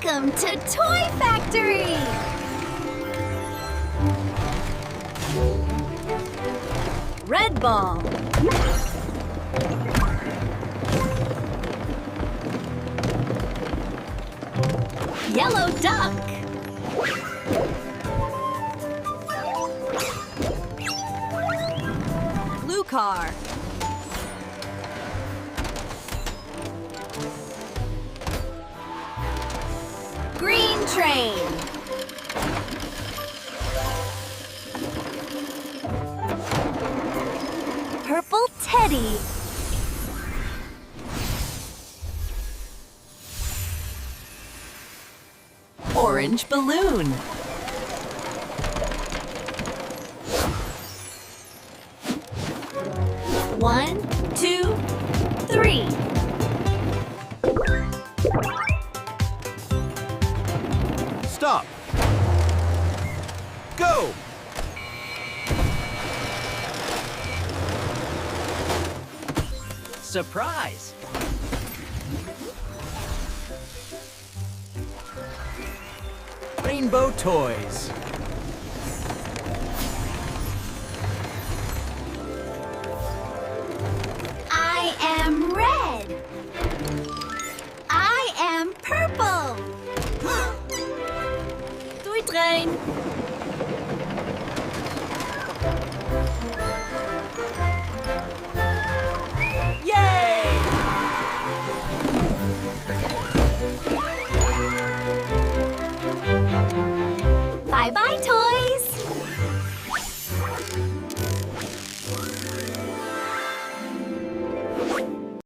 Welcome to Toy Factory! Red ball. Yellow duck. Blue car. Green train. Purple teddy. Orange balloon. One, two, three. Stop. Go. Surprise! Rainbow toys. I am red. I am purple. Toy train.